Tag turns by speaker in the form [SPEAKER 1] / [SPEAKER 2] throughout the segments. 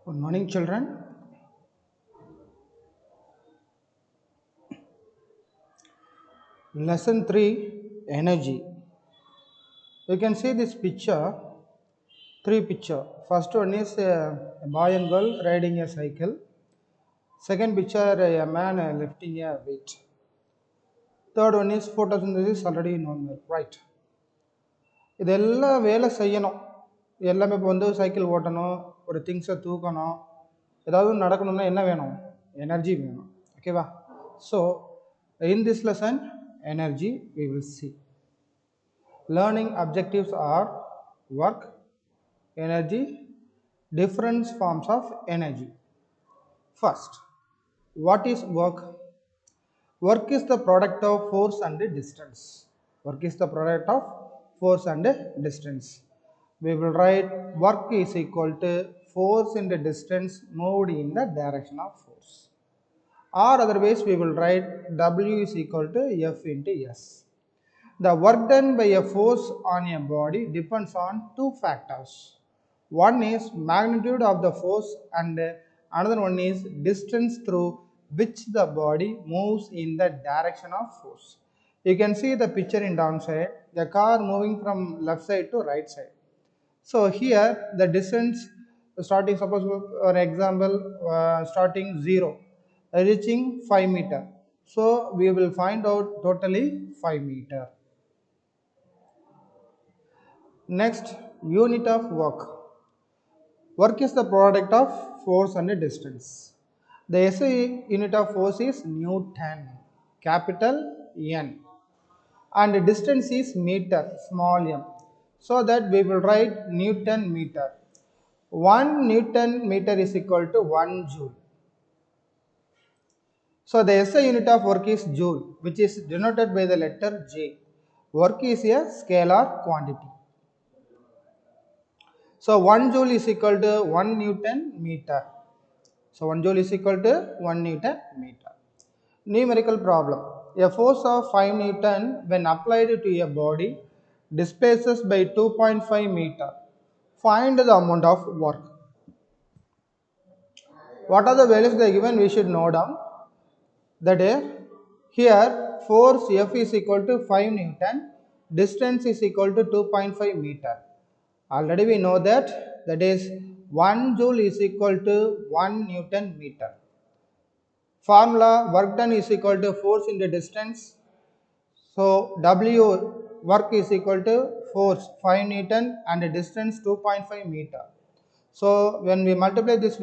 [SPEAKER 1] Good morning, children. Lesson 3 Energy. You can see this picture, three picture. First one is a boy and girl riding a cycle. Second picture, a man lifting a weight. Third one is photosynthesis, already known, right? இதெல்லாம் வேலை செய்யணும். எல்லாமே இப்போ வந்து cycle ஓட்டணும், ஒரு திங்ஸை தூக்கணும், ஏதாவது நடக்கணும்னா என்ன வேணும்? எனர்ஜி வேணும். ஓகேவா? So in this lesson, energy we will see. Learning objectives are work, energy, different forms of energy. First, what is work? Work is the product of force and distance. Work is the product of force and distance. We will write work is equal to force into distance moved in the direction of force. Or otherwise we will write W is equal to F into S. The work done by a force on a body depends on two factors. One is magnitude of the force and another one is distance through which the body moves in the direction of force. You can see the picture in downside, the car moving from left side to right side. So here the distance starting, suppose for example starting 0, reaching 5 meter. So we will find out totally 5 meter. Next, unit of work. Work is the product of force and distance. The SI unit of force is Newton, capital N, and distance is meter, small m. So that we will write Newton meter. 1 Newton meter is equal to 1 joule. So the SI unit of work is joule, which is denoted by the letter J. Work is a scalar quantity. So 1 joule is equal to 1 Newton meter. So 1 joule is equal to 1 Newton meter. Numerical problem. A force of 5 Newton when applied to a body displaces by 2.5 meter. Find the amount of work. What are the values they given? We should know down. That is, here force F is equal to 5 Newton, distance is equal to 2.5 meter. Already we know that is 1 joule is equal to 1 Newton meter. Formula work done is equal to force into distance. So W work is equal to force 5 Newton and distance 2.5 meter. So when we multiply these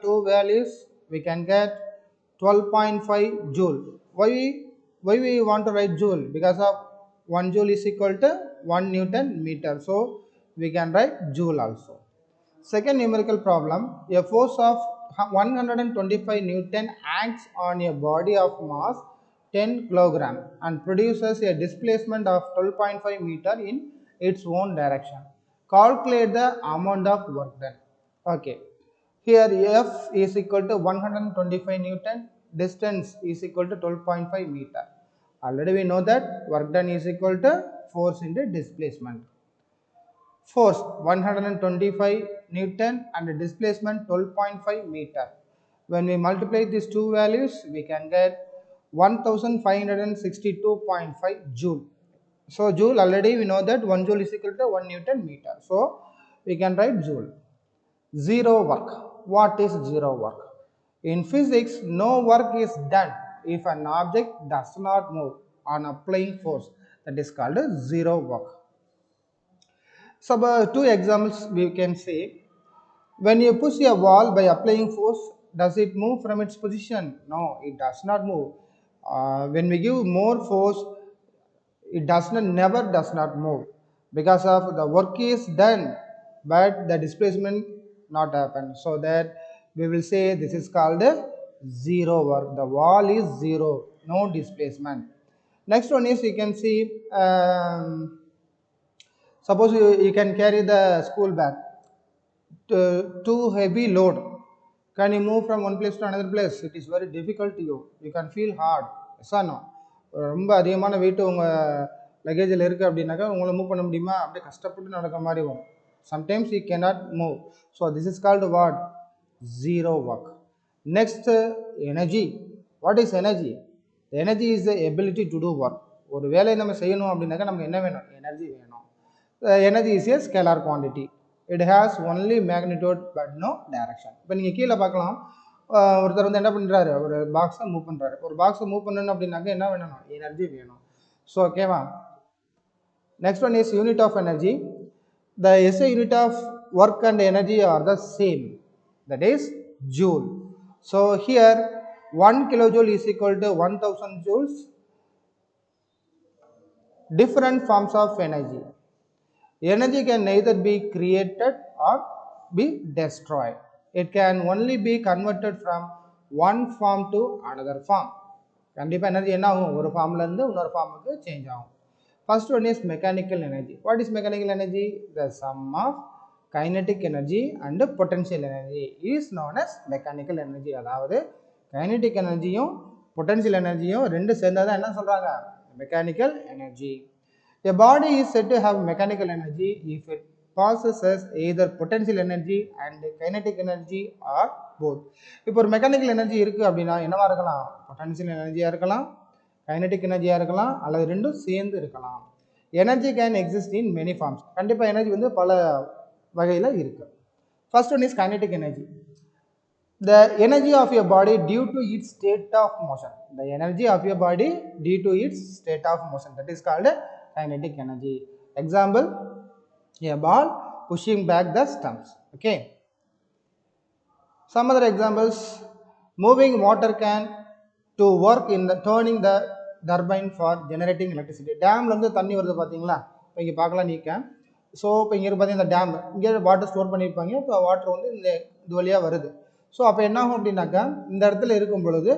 [SPEAKER 1] two values, we can get 12.5 joule. Why we want to write joule? Because of 1 joule is equal to 1 Newton meter. So we can write joule also. Second numerical problem, a force of 125 Newton acts on a body of mass 10 kilogram and produces a displacement of 12.5 meter in its own direction. Calculate the amount of work done. Okay, here F is equal to 125 Newton, distance is equal to 12.5 meter. Already we know that work done is equal to force into displacement. Force 125 Newton and displacement 12.5 meter. When we multiply these two values, we can get 1562.5 joule. So joule, already we know that 1 joule is equal to 1 Newton meter. So we can write joule. Zero work. What is zero work? In physics, no work is done if an object does not move on applying force. That is called zero work. So two examples we can say. When you push a wall by applying force, does it move from its position? No, it does not move. When we give more force, it never does not move because of the work is done, but the displacement not happen. So that we will say this is called zero work. The wall is zero, no displacement. Next one is you can see. Suppose you can carry the school bag. Too heavy load. Can you move from one place to another place? It is very difficult to you. You can feel hard. Yes or no? ரொம்ப அதிகமான wait உங்கள் லக்கேஜில் இருக்குது அப்படின்னாக்கா உங்களை move பண்ண முடியுமா? அப்படியே கஷ்டப்பட்டு நடக்கிற மாதிரி வரும். Sometimes you cannot move. So this is called what? zero work. Next, energy. What is energy? The energy is the ability to do work. ஒரு வேலையை நம்ம செய்யணும் அப்படின்னாக்கா நமக்கு என்ன வேணும்? எனர்ஜி வேணும். Energy is a scalar quantity. It has only magnitude but no direction. இப்போ நீங்கள் கீழே பார்க்கலாம், ஒருத்தர் வந்து என்ன பண்ணுறாரு, ஒரு பாக்ஸை மூவ் பண்ணுறாரு. ஒரு பாக்ஸை மூவ் பண்ணணும் அப்படின்னாக்கா என்ன வேணும்? எனர்ஜி வேணும். ஸோ ஓகேவா? Next one is unit of energy. The SI unit of work and energy are the same, that is joule. So here 1 kilojoule is equal to 1000 joules. Different forms of energy. Energy can neither be created or be destroyed. It can only be converted from one form to another form. கண்டிப்பாக energy என்ன ஆகும்? ஒரு ஃபார்ம்லேருந்து இன்னொரு ஃபார்முக்கு change ஆகும். First one is mechanical energy. What is mechanical energy? The sum of kinetic energy and potential energy is known as mechanical energy. அதாவது kinetic energyயும் potential energyயும் ரெண்டு சேர்ந்தா என்ன சொல்றாங்க? Mechanical energy. A body is said to have mechanical energy if it possesses either potential energy and kinetic energy or both. இப்போ ஒரு mechanical energy இருக்குது அப்படின்னா என்னவா இருக்கலாம்? பொட்டன்ஷியல் எனர்ஜியாக இருக்கலாம், கைனடிக் எனர்ஜியாக இருக்கலாம், அல்லது ரெண்டும் சேர்ந்து இருக்கலாம். Energy can exist in many forms. கண்டிப்பாக எனர்ஜி வந்து பல வகையில் இருக்குது. First one is kinetic energy. The energy of your body due to its state of motion. The energy of your body due to its state of motion, that is called kinetic energy. Example, a ball pushing back the stumps. Okay. Some other examples, moving water can to work in the turning the turbine for generating electricity. டேம்ல இருந்து தண்ணி வருது பார்த்தீங்களா? இப்போ இங்கே பார்க்கலாம் நீக்க. So இப்போ இங்கே பார்த்தீங்கன்னா இந்த டேம் இங்கே வாட்டர் ஸ்டோர் பண்ணியிருப்பாங்க. இப்போ வாட்டர் வந்து இந்த இது வழியாக வருது. ஸோ அப்போ என்ன ஆகும் அப்படின்னாக்கா இந்த இடத்துல இருக்கும் பொழுது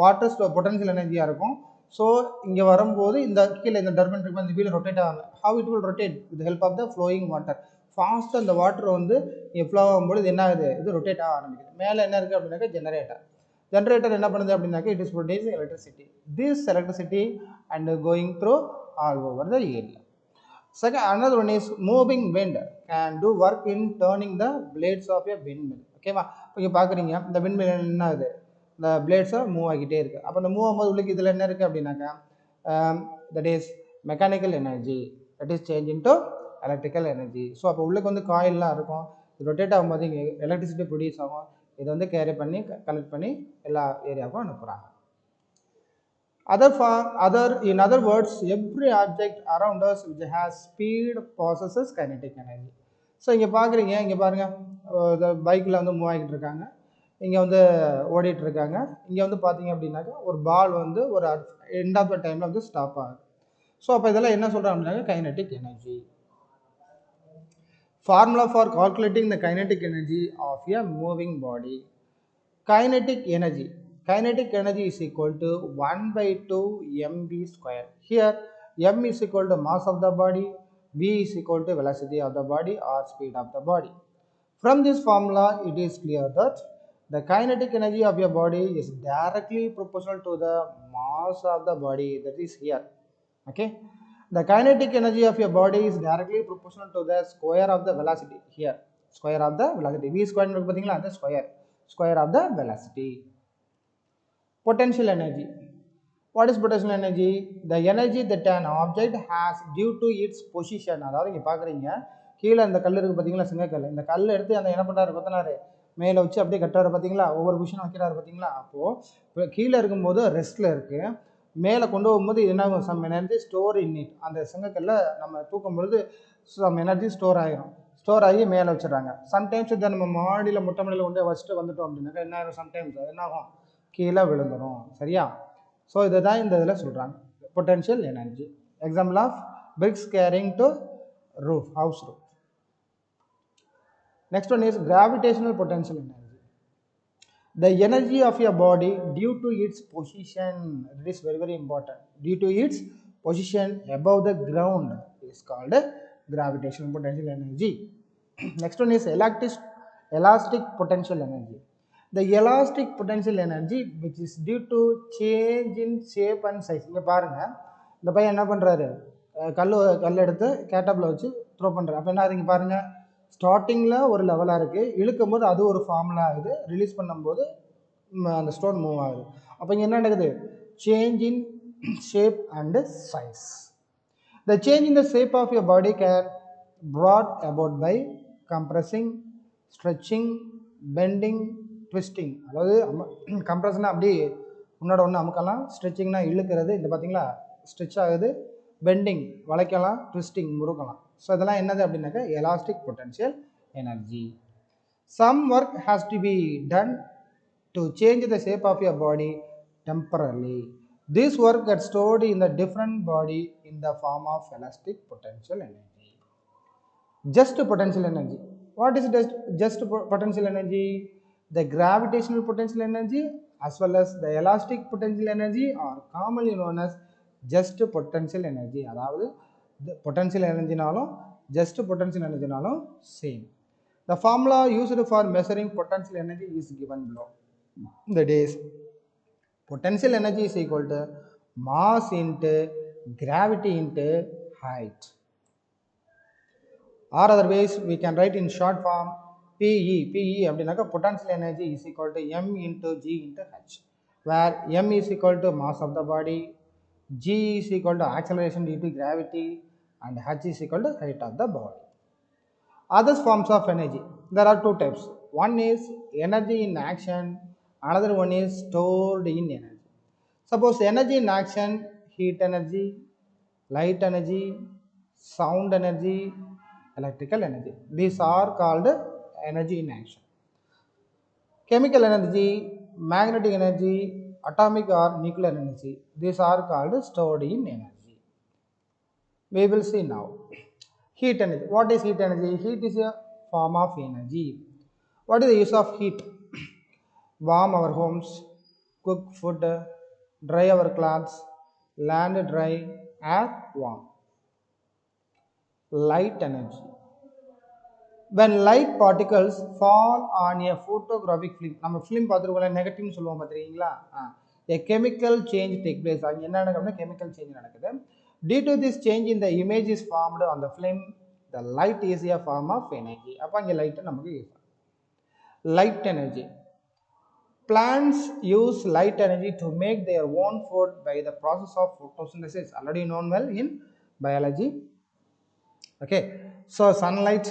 [SPEAKER 1] வாட்டர் ஸ்டோர் பொட்டன்ஷியல் எனர்ஜியாக இருக்கும். ஸோ இங்கே வரும்போது இந்த கீழே இந்த டர்பன் இருக்கு, இந்த வீல் ரொட்டேட் ஆகும். How it will rotate with help of the flowing water. ஃபாஸ்ட்டாக அந்த வாட்டர் வந்து ஃப்ளோ ஆகும்போது என்ன ஆகுது? இது ரொட்டேட் ஆக ஆரம்பிக்குது. மேலே என்ன இருக்குது அப்படின்னாக்கா ஜெனரேட்டர். ஜெனரேட்டர் என்ன பண்ணுது அப்படின்னாக்கா it is producing electricity. This electricity and going through all over the area. Second, another one is moving wind can do work in turning the blades of a windmill. ஓகேவா? இப்போ இங்கே பார்க்குறீங்க இந்த விண்மில் என்ன ஆகுது? இந்த பிளேட்ஸை மூவ் ஆகிட்டே இருக்குது. அப்போ இந்த மூவ் ஆகும்போது உள்ளுக்கு இதில் என்ன இருக்குது அப்படின்னாக்கா that is mechanical energy, that is change into electrical energy. So அப்போ உள்ளுக்கு வந்து காயில்லாம் இருக்கும், இது ரொட்டேட் ஆகும்போது இங்கே எலக்ட்ரிசிட்டி ப்ரொடியூஸ் ஆகும். இதை வந்து கேரி பண்ணி கலெக்ட் பண்ணி எல்லா ஏரியாவுக்கும் அனுப்புகிறாங்க. In other words, every object around us which has speed possesses kinetic energy. So இங்கே பார்க்குறீங்க, இங்கே பாருங்கள் பைக்கில் வந்து மூவ் ஆகிட்டு இருக்காங்க, இங்கே வந்து ஓடிட்டு இருக்காங்க. இங்கே வந்து பார்த்தீங்க அப்படின்னாக்கா ஒரு பால் வந்து ஒரு எண்ட் ஆஃப் த டைமில் வந்து ஸ்டாப் ஆகுது. ஸோ அப்போ இதெல்லாம் என்ன சொல்கிறோம் அப்படின்னாக்கா kinetic energy. Formula for calculating the kinetic energy of a moving body. Kinetic energy. Kinetic energy is equal to 1/2 mv square. Here m is equal to mass of the body, v is equal to velocity of the body or speed of the body. From this formula it is clear that the kinetic energy of your body is directly proportional to the mass of the body, that is here. Okay. The kinetic energy of your body is directly proportional to the square of the velocity. Here square of the velocity, v square னு பாத்தீங்களா, அந்த square of the velocity. Potential energy. What is potential energy? The energy that an object has due to its position. அதாவது இங்கே பார்க்குறீங்க கீழே இந்த கல் இருக்குது பார்த்தீங்களா, சிங்கக்கல். இந்த கல் எடுத்து அந்த என்ன பண்ணுறாரு கொத்தனாரு மேலே வச்சு அப்படியே கட்டுறாரு பார்த்தீங்களா, ஒவ்வொரு விஷயம் வைக்கிறாரு பார்த்தீங்களா. அப்போது கீழே இருக்கும்போது ரெஸ்ட்டில் இருக்குது, மேலே கொண்டு போகும்போது என்ன ஆகும்? Some energy store in it. அந்த சிங்கக்கல்ல நம்ம தூக்கும் பொழுது சம் எனர்ஜி ஸ்டோர் ஆகிரும். ஸ்டோர் ஆகி மேலே வச்சுடுறாங்க. சம்டைம்ஸ் இதை நம்ம மாடியில் மொட்டை மாடியில் கொண்டு வச்சுட்டு வந்துட்டோம் அப்படின்னாக்கா என்ன ஆகும்? சம்டைம்ஸ் அது என்ன ஆகும்? கீழே விழுந்துடும். சரியா? ஸோ இதை தான் இந்த இதில் சொல்கிறாங்க potential energy. Example of bricks carrying to roof, house roof. Next one is gravitational potential energy. The energy of your body due to its position, it is very very important, due to its position above the ground is called gravitational potential energy. Next one is elastic potential energy. The elastic potential energy which is due to change in shape and size. இங்கே பாருங்கள், இந்த பையன் என்ன பண்ணுறாரு, கல் எடுத்து கேட்டப்பில் வச்சு throw பண்ணுறாரு. அப்போ என்ன ஆகுது? இங்கே பாருங்கள் ஸ்டார்டிங்கில் ஒரு லெவலாக இருக்குது, இழுக்கும் போது அது ஒரு ஃபார்முலா ஆகுது, ரிலீஸ் பண்ணும்போது அந்த ஸ்டோன் மூவ் ஆகுது. அப்போ இங்கே என்ன நடக்குது? Change in shape and size. The change in the shape of your body can brought about by compressing, stretching, bending, twisting. அதாவது கம்ப்ரஷனா அப்படி முன்னாடி ஒன்று அமுக்கலாம், ஸ்ட்ரெச்சிங்னா இழுக்கிறது, இந்த பார்த்தீங்களா ஸ்ட்ரெச் ஆகுது, பெண்டிங் வளைக்கலாம், ட்விஸ்டிங் முறுக்கலாம். ஸோ இதெல்லாம் என்னது அப்படின்னாக்கா elastic potential energy. Some work has to be done to change the shape of your body temporarily. This work gets stored in the different body in the form of elastic potential energy. Just potential energy. What is just potential energy? The gravitational potential energy as well as the elastic potential energy are commonly known as just potential energy. அதாவது potential energyனாலும் just potential energyனாலும் same. The formula used for measuring potential energy is given below. That is, potential energy is equal to mass into gravity into height. Or otherwise we can write in short form PE அப்படின்னாக்கா potential energy is equal to m into g into h, where m is equal to mass of the body, g is equal to acceleration due to gravity, and h is equal to height of the body. Other forms of energy, there are two types. One is energy in action, another one is stored in energy. Suppose energy in action, heat energy, light energy, sound energy, electrical energy. These are called energy in action. Chemical energy, magnetic energy, atomic or nuclear energy, these are called stored in energy. We will see now. Heat energy. What is heat energy? Heat is a form of energy. What is the use of heat? Warm our homes, cook food, dry our clothes, land dry, air warm. Light energy. When light particles fall on a photographic film, நம்ம film பார்த்துருக்கோம்ல, நெகட்டிவ்னு சொல்லுவோம் பார்த்துருக்கீங்களா? A chemical change take place. அங்கே என்ன நடக்குதுன்னா chemical change நடக்குது. Due to this change in the image is formed on the film, the light is a form of energy. அப்போ அங்கே light நமக்கு use. Light energy. Plants use light energy to make their own food by the process of photosynthesis, already known well in biology. Okay, so sunlight,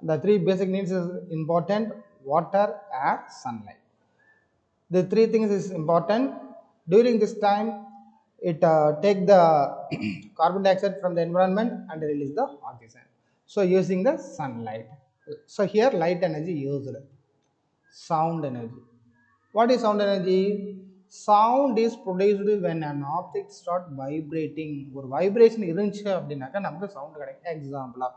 [SPEAKER 1] the three basic needs is important: water, air, sunlight. The three things is important. During this time, it take the carbon dioxide from the environment and release the oxygen. So using the sunlight. So here light energy used. Sound energy. What is sound energy? Sound is produced when an object start vibrating. ஒரு vibration இருந்துச்சு அப்படின்னாக்கா நமக்கு sound கிடைக்கும். எக்ஸாம்பிளாக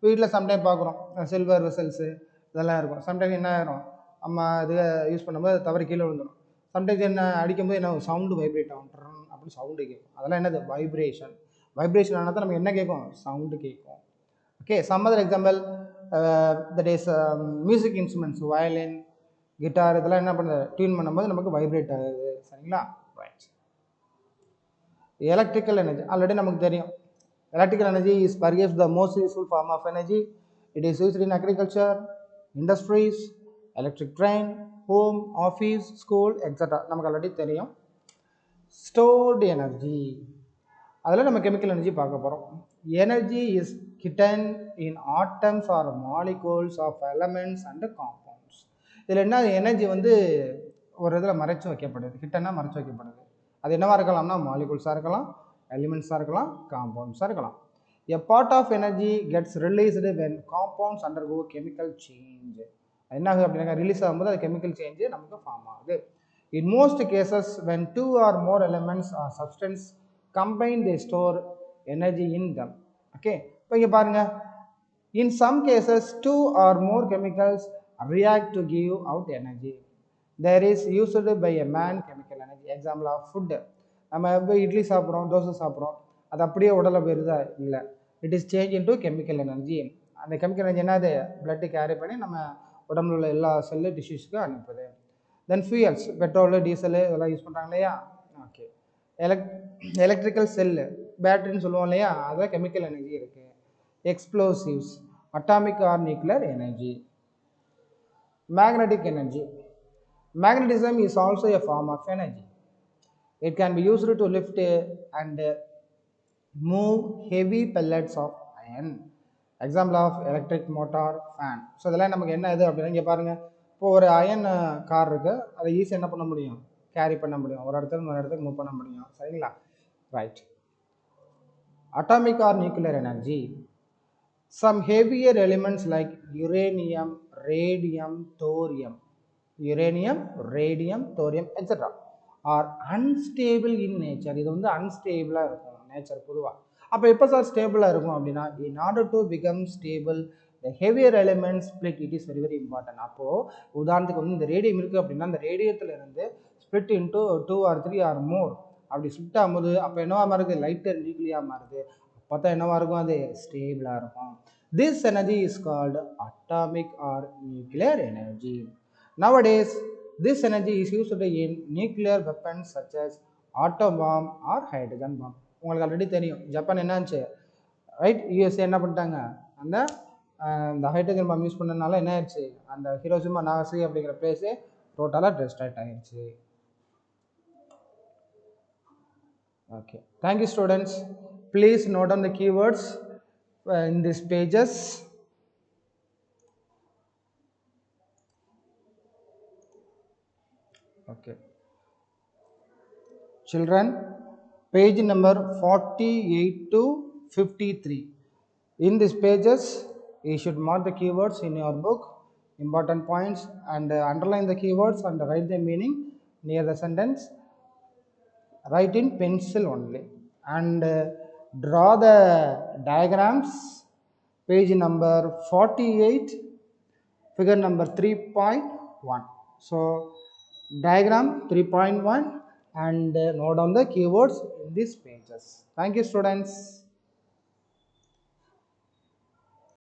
[SPEAKER 1] வீட்டில் sometime பார்க்குறோம், silver vessels இதெல்லாம் இருக்கும். சம்டைம் என்ன ஆகிரும், நம்ம இது யூஸ் பண்ணும்போது தவறு கீழே விழுந்துடும். சம்டைம்ஸ் என்ன அடிக்கும்போது என்ன சவுண்டு வைப்ரேட் ஆகும், அப்படின்னு சவுண்டு கேட்கும். அதெல்லாம் என்னது? வைப்ரேஷன். வைப்ரேஷன் ஆனால் தான் நம்ம என்ன கேட்கும்? சவுண்டு கேட்கும். Okay, some other example, that is music instruments, violin, guitar, இதெல்லாம் என்ன பண்ணுது? டியூன் பண்ணும்போது நமக்கு வைப்ரேட் ஆகுது. சரிங்களா? ரைட். எலக்ட்ரிக்கல் எனர்ஜி ஆல்ரெடி நமக்கு தெரியும். Electrical energy is perhaps the most useful form of energy. It is used in agriculture, industries, electric train, home, office, school, etc. நமக்கு ஆல்ரெடி தெரியும். Stored energy, அதில் நம்ம கெமிக்கல் எனர்ஜி பார்க்க போகிறோம். Energy is hidden in atoms or molecules of elements and compounds. இதில் என்ன, energy வந்து ஒரு இதில் மறைச்சு வைக்கப்படுது. ஹிட்டன்னா மறைச்சு வைக்கப்படுது. அது என்னவா இருக்கலாம்னா மாலிகூல்ஸாக இருக்கலாம், எலிமெண்ட்ஸாக இருக்கலாம், காம்பவுண்ட்ஸாக இருக்கலாம். A part of energy gets released when compounds undergo chemical change. என்ன ஆகுது அப்படின்னா, ரிலீஸ் ஆகும்போது அது கெமிக்கல் சேஞ்சு நமக்கு ஃபார்ம் ஆகுது. In most cases, when two or more elements or substance combine, they store energy in them. Okay, இப்போ இங்கே பாருங்க, in some cases two or more chemicals react to give out energy. There is used by a man chemical energy. Example of food. நம்ம இப்போ இட்லி சாப்பிட்றோம், தோசை சாப்பிட்றோம், அது அப்படியே உடலை போயிருதா? இல்லை, it is change into chemical energy. அந்த கெமிக்கல் எனர்ஜி என்னது? பிளட்டு கேரி பண்ணி நம்ம உடம்புல உள்ள எல்லா செல்லு டிஷ்யூஸ்க்கு அனுப்புது. தென் ஃபியூயல்ஸ், பெட்ரோலு, டீசலு இதெல்லாம் யூஸ் பண்ணுறாங்க இல்லையா? ஓகே, எலக்ட்ரிக்கல் செல்லு, பேட்டரின்னு சொல்லுவோம் இல்லையா? அதில் கெமிக்கல் எனர்ஜி இருக்குது. Explosives, atomic or nuclear energy. Magnetic energy. Magnetism is also a form of energy. It can be used to lift and move heavy pellets of iron. Example of electric motor, fan. So இதெல்லாம் நமக்கு என்ன இது அப்படின்னா இங்கே பாருங்கள், இப்போ ஒரு iron car இருக்குது, அதை ஈஸியாக என்ன பண்ண முடியும், கேரி பண்ண முடியும், ஒரு இடத்துக்கு ஒரு இடத்துக்கு மூவ் பண்ண முடியும். சரிங்களா? Right. Atomic or nuclear energy. Some heavier elements like uranium, radium, thorium, etc. are unstable in nature. இது வந்து unstable இருக்கும் நேச்சர் பொதுவாக. அப்போ எப்போ சார் ஸ்டேபிளாக இருக்கும் அப்படின்னா, in order to become stable the heavier elements split. It is very important. அப்போது உதாரணத்துக்கு வந்து இந்த ரேடியம் இருக்குது அப்படின்னா, அந்த ரேடியத்தில் இருந்து split into 2 or 3 or more அப்படி ஸ்பிளிட் ஆகும்போது அப்போ என்னவா மாறுது, லைட்டர் நியூக்ளியாக மாறுது. அப்போ தான் என்னவா இருக்கும், அது ஸ்டேபிளாக இருக்கும். This energy is called atomic or nuclear energy. Nowadays, this energy is used in nuclear weapons such as atom bomb or hydrogen bomb. உங்களுக்கு ஆல்ரெடி தெரியும் ஜப்பான் என்னாச்சு, ரைட், யூஎஸ்ஏ என்ன பண்ணிட்டாங்க, அந்த ஹைட்ரஜன் பாம் யூஸ் பண்ணனால என்ன ஆயிடுச்சு, அந்த ஹிரோஷிமா நாகசாகி அப்படிங்கிற பிளேஸே டோட்டலாக டிஸ்ட்ராக்ட் ஆயிடுச்சு. Okay, thank you students. Please note down the keywords in these pages. Okay, children, page number 48 to 53. In these pages you should mark the keywords in your book, important points, and underline the keywords and write the meaning near the sentence. Write in pencil only and draw the diagrams. Page number 48, figure number 3.1. So diagram 3.1 and note down the keywords in these pages. Thank you students.